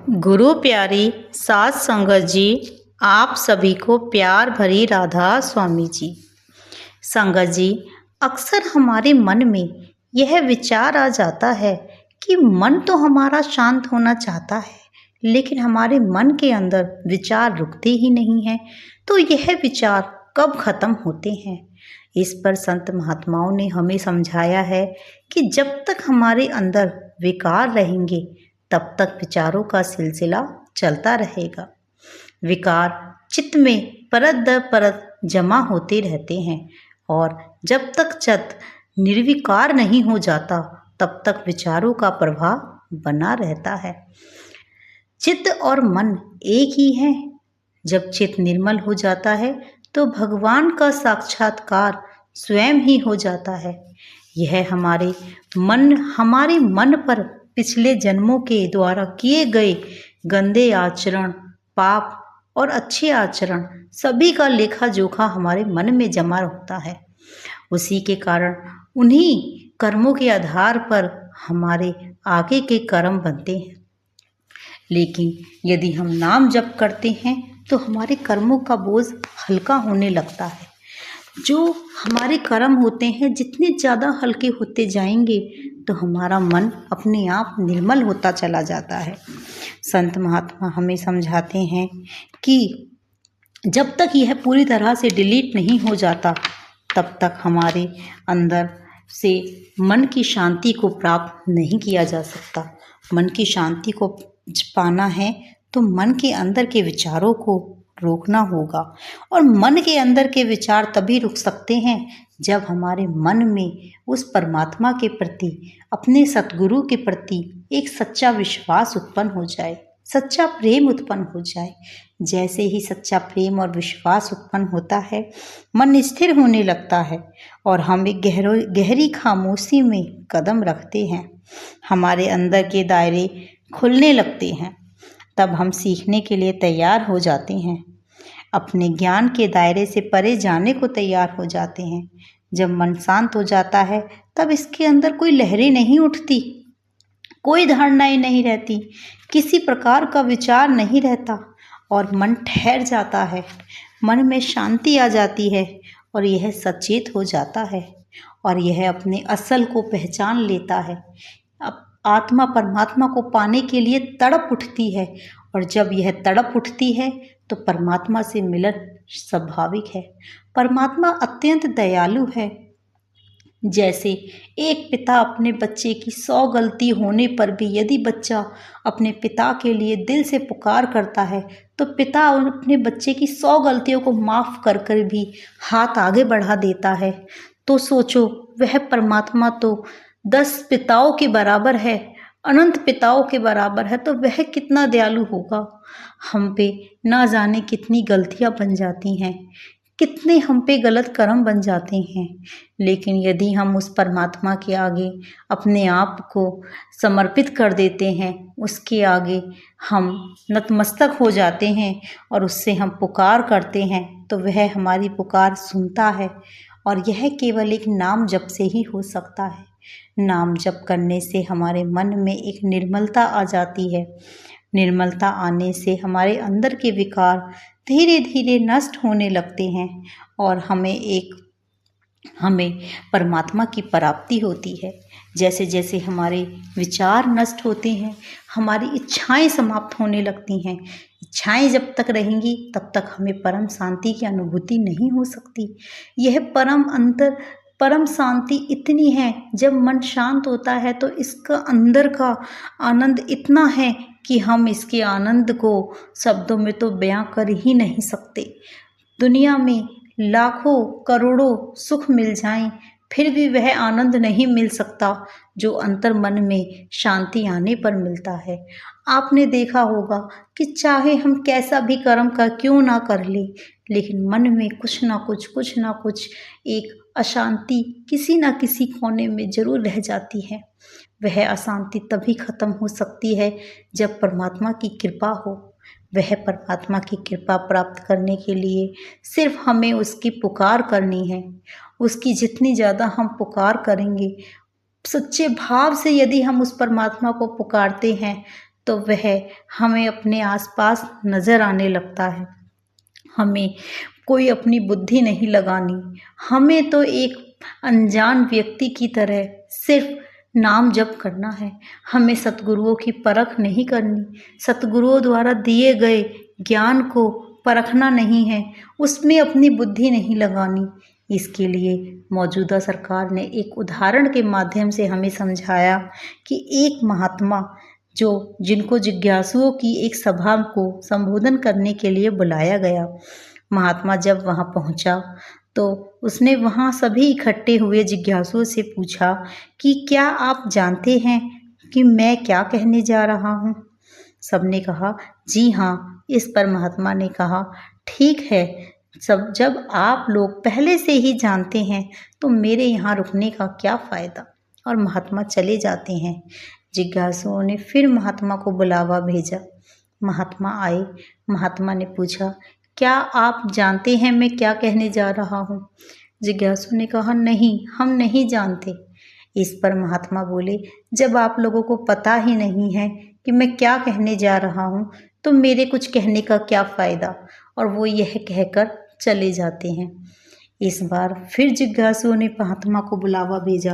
गुरु प्यारी सात संगत जी, आप सभी को प्यार भरी राधा स्वामी जी। संगत जी, अक्सर हमारे मन में यह विचार आ जाता है कि मन तो हमारा शांत होना चाहता है, लेकिन हमारे मन के अंदर विचार रुकते ही नहीं हैं। तो यह विचार कब खत्म होते हैं? इस पर संत महात्माओं ने हमें समझाया है कि जब तक हमारे अंदर विकार रहेंगे तब तक विचारों का सिलसिला चलता रहेगा। विकार चित्त में परत दर परत जमा होते रहते हैं और जब तक चित्त निर्विकार नहीं हो जाता तब तक विचारों का प्रभाव बना रहता है। चित्त और मन एक ही है। जब चित्त निर्मल हो जाता है तो भगवान का साक्षात्कार स्वयं ही हो जाता है। यह हमारे मन पर पिछले जन्मों के द्वारा किए गए गंदे आचरण, पाप और अच्छे आचरण सभी का लेखा जोखा हमारे मन में जमा होता है। उसी के कारण उन्हीं कर्मों के आधार पर हमारे आगे के कर्म बनते हैं। लेकिन यदि हम नाम जप करते हैं तो हमारे कर्मों का बोझ हल्का होने लगता है। जो हमारे कर्म होते हैं जितने ज़्यादा हल्के होते जाएंगे तो हमारा मन अपने आप निर्मल होता चला जाता है। संत महात्मा हमें समझाते हैं कि जब तक यह पूरी तरह से डिलीट नहीं हो जाता तब तक हमारे अंदर से मन की शांति को प्राप्त नहीं किया जा सकता। मन की शांति को पाना है तो मन के अंदर के विचारों को रोकना होगा, और मन के अंदर के विचार तभी रुक सकते हैं जब हमारे मन में उस परमात्मा के प्रति, अपने सतगुरु के प्रति एक सच्चा विश्वास उत्पन्न हो जाए, सच्चा प्रेम उत्पन्न हो जाए। जैसे ही सच्चा प्रेम और विश्वास उत्पन्न होता है, मन स्थिर होने लगता है और हम एक गहरी खामोशी में कदम रखते हैं। हमारे अंदर के दायरे खुलने लगते हैं। तब हम सीखने के लिए तैयार हो जाते हैं, अपने ज्ञान के दायरे से परे जाने को तैयार हो जाते हैं। जब मन शांत हो जाता है तब इसके अंदर कोई लहरें नहीं उठती, कोई धारणाएं नहीं रहती, किसी प्रकार का विचार नहीं रहता और मन ठहर जाता है। मन में शांति आ जाती है और यह सचेत हो जाता है और यह अपने असल को पहचान लेता है। अब आत्मा परमात्मा को पाने के लिए तड़प उठती है और जब यह तड़प उठती है तो परमात्मा से मिलन स्वाभाविक है। परमात्मा अत्यंत दयालु है। जैसे एक पिता अपने बच्चे की 100 गलती होने पर भी यदि बच्चा अपने पिता के लिए दिल से पुकार करता है तो पिता अपने बच्चे की 100 गलतियों को माफ़ कर कर भी हाथ आगे बढ़ा देता है। तो सोचो, वह परमात्मा तो 10 पिताओं के बराबर है, अनंत पिताओं के बराबर है, तो वह कितना दयालु होगा। हम पे ना जाने कितनी गलतियां बन जाती हैं, कितने हम पे गलत कर्म बन जाते हैं, लेकिन यदि हम उस परमात्मा के आगे अपने आप को समर्पित कर देते हैं, उसके आगे हम नतमस्तक हो जाते हैं और उससे हम पुकार करते हैं तो वह हमारी पुकार सुनता है। और यह केवल एक नाम जप से ही हो सकता है। नाम जप करने से हमारे मन में एक निर्मलता आ जाती है। निर्मलता आने से हमारे अंदर के विकार धीरे धीरे नष्ट होने लगते हैं और हमें परमात्मा की प्राप्ति होती है। जैसे जैसे हमारे विचार नष्ट होते हैं, हमारी इच्छाएं समाप्त होने लगती हैं। इच्छाएं जब तक रहेंगी तब तक हमें परम शांति की अनुभूति नहीं हो सकती। यह परम शांति इतनी है, जब मन शांत होता है तो इसका अंदर का आनंद इतना है कि हम इसके आनंद को शब्दों में तो बयां कर ही नहीं सकते। दुनिया में लाखों करोड़ों सुख मिल जाएं फिर भी वह आनंद नहीं मिल सकता जो अंतर मन में शांति आने पर मिलता है। आपने देखा होगा कि चाहे हम कैसा भी कर्म क्यों ना कर ले, लेकिन मन में कुछ ना कुछ एक अशांति किसी ना किसी कोने में जरूर रह जाती है। वह अशांति तभी खत्म हो सकती है जब परमात्मा की कृपा हो। वह परमात्मा की कृपा प्राप्त करने के लिए सिर्फ हमें उसकी पुकार करनी है। उसकी जितनी ज़्यादा हम पुकार करेंगे, सच्चे भाव से यदि हम उस परमात्मा को पुकारते हैं तो वह हमें अपने आसपास नज़र आने लगता है। हमें कोई अपनी बुद्धि नहीं लगानी, हमें तो एक अनजान व्यक्ति की तरह सिर्फ नाम जप करना है। हमें सतगुरुओं की परख नहीं करनी, सतगुरुओं द्वारा दिए गए ज्ञान को परखना नहीं है, उसमें अपनी बुद्धि नहीं लगानी। इसके लिए मौजूदा सरकार ने एक उदाहरण के माध्यम से हमें समझाया कि एक महात्मा जिनको जिज्ञासुओं की एक सभा को संबोधन करने के लिए बुलाया गया। महात्मा जब वहाँ पहुँचा तो उसने वहाँ सभी इकट्ठे हुए जिज्ञासुओं से पूछा कि क्या आप जानते हैं कि मैं क्या कहने जा रहा हूँ? सबने कहा जी हाँ। इस पर महात्मा ने कहा ठीक है, जब आप लोग पहले से ही जानते हैं तो मेरे यहाँ रुकने का क्या फ़ायदा। और महात्मा चले जाते हैं। जिज्ञासुओं ने फिर महात्मा को बुलावा भेजा। महात्मा आए। महात्मा ने पूछा क्या आप जानते हैं मैं क्या कहने जा रहा हूँ? जिज्ञासु ने कहा नहीं, हम नहीं जानते। इस पर महात्मा बोले जब आप लोगों को पता ही नहीं है कि मैं क्या कहने जा रहा हूँ तो मेरे कुछ कहने का क्या फ़ायदा। और वो यह कहकर चले जाते हैं। इस बार फिर जिज्ञासुओं ने महात्मा को बुलावा भेजा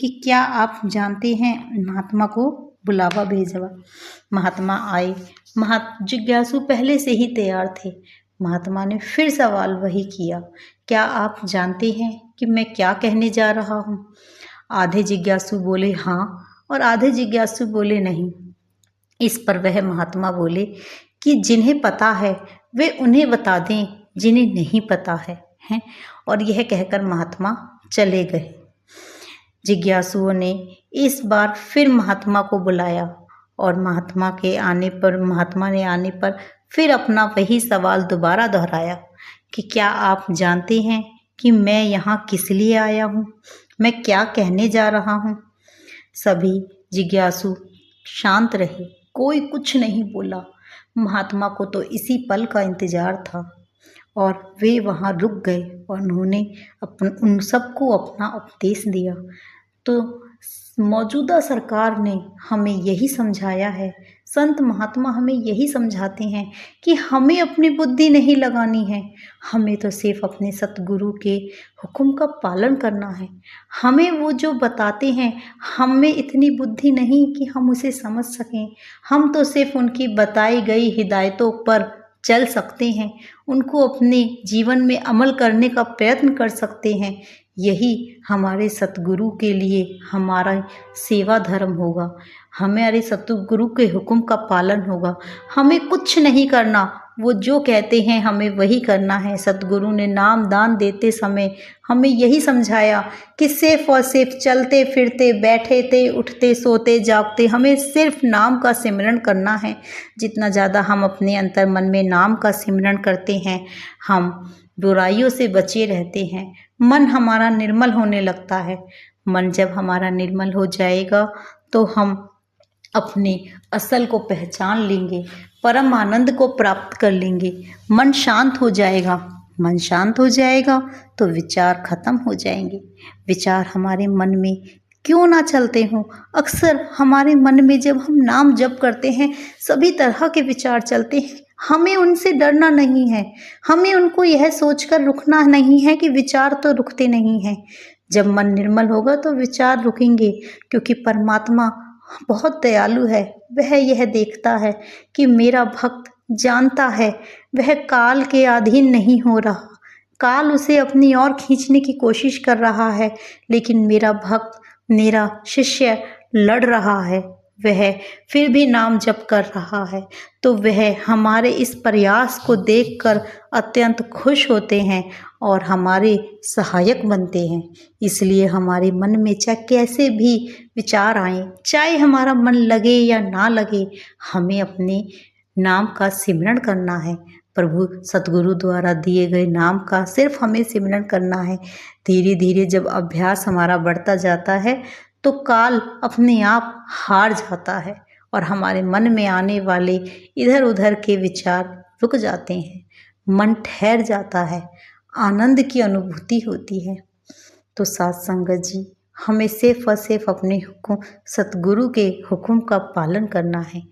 कि क्या आप जानते हैं। महात्मा को बुलावा भेजा। महात्मा आए। जिज्ञासु पहले से ही तैयार थे। महात्मा ने फिर सवाल वही किया, क्या आप जानते हैं कि मैं क्या कहने जा रहा हूँ? आधे जिज्ञासु बोले हाँ और आधे जिज्ञासु बोले नहीं। इस पर वह महात्मा बोले कि जिन्हें पता है वे उन्हें बता दें, जिन्हें नहीं पता है। और यह कहकर महात्मा चले गए। जिज्ञासुओं ने इस बार फिर महात्मा को बुलाया और महात्मा ने आने पर फिर अपना वही सवाल दोबारा दोहराया कि क्या आप जानते हैं कि मैं यहाँ किस लिए आया हूँ, मैं क्या कहने जा रहा हूँ? सभी जिज्ञासु शांत रहे, कोई कुछ नहीं बोला। महात्मा को तो इसी पल का इंतजार था और वे वहाँ रुक गए और उन्होंने उन सबको अपना उपदेश दिया। तो मौजूदा सरकार ने हमें यही समझाया है, संत महात्मा हमें यही समझाते हैं कि हमें अपनी बुद्धि नहीं लगानी है, हमें तो सिर्फ अपने सतगुरु के हुक्म का पालन करना है। हमें वो जो बताते हैं, हमें इतनी बुद्धि नहीं कि हम उसे समझ सकें, हम तो सिर्फ उनकी बताई गई हिदायतों पर चल सकते हैं, उनको अपने जीवन में अमल करने का प्रयत्न कर सकते हैं। यही हमारे सतगुरु के लिए हमारा सेवा धर्म होगा, हमारे सतगुरु के हुक्म का पालन होगा। हमें कुछ नहीं करना, वो जो कहते हैं हमें वही करना है। सतगुरु ने नाम दान देते समय हमें यही समझाया कि सिर्फ और सिर्फ चलते फिरते बैठते उठते सोते जागते हमें सिर्फ नाम का सिमरन करना है। जितना ज़्यादा हम अपने अंतर मन में नाम का सिमरन करते हैं, हम बुराइयों से बचे रहते हैं, मन हमारा निर्मल होने लगता है। मन जब हमारा निर्मल हो जाएगा तो हम अपने असल को पहचान लेंगे, परम आनंद को प्राप्त कर लेंगे। मन शांत हो जाएगा, मन शांत हो जाएगा तो विचार खत्म हो जाएंगे। विचार हमारे मन में क्यों ना चलते हों, अक्सर हमारे मन में जब हम नाम जप करते हैं सभी तरह के विचार चलते हैं। हमें उनसे डरना नहीं है, हमें उनको यह सोचकर रुकना नहीं है कि विचार तो रुकते नहीं हैं। जब मन निर्मल होगा तो विचार रुकेंगे, क्योंकि परमात्मा बहुत दयालु है। वह यह देखता है कि मेरा भक्त जानता है वह काल के अधीन नहीं हो रहा, काल उसे अपनी ओर खींचने की कोशिश कर रहा है, लेकिन मेरा भक्त, मेरा शिष्य लड़ रहा है, वह फिर भी नाम जप कर रहा है। तो वह हमारे इस प्रयास को देखकर अत्यंत खुश होते हैं और हमारे सहायक बनते हैं। इसलिए हमारे मन में चाहे कैसे भी विचार आए, चाहे हमारा मन लगे या ना लगे, हमें अपने नाम का सिमरन करना है। प्रभु सतगुरु द्वारा दिए गए नाम का सिर्फ हमें सिमरन करना है। धीरे धीरे जब अभ्यास हमारा बढ़ता जाता है तो काल अपने आप हार जाता है और हमारे मन में आने वाले इधर उधर के विचार रुक जाते हैं, मन ठहर जाता है, आनंद की अनुभूति होती है। तो साथ संगत जी, हमें सिर्फ और सिर्फ अपने हुक्म सतगुरु के हुक्म का पालन करना है।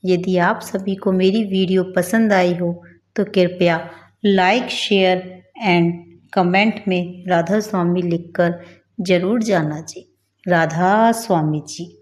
यदि आप सभी को मेरी वीडियो पसंद आई हो तो कृपया लाइक, शेयर एंड कमेंट में राधा स्वामी लिखकर जरूर जाना जी। राधा स्वामी जी।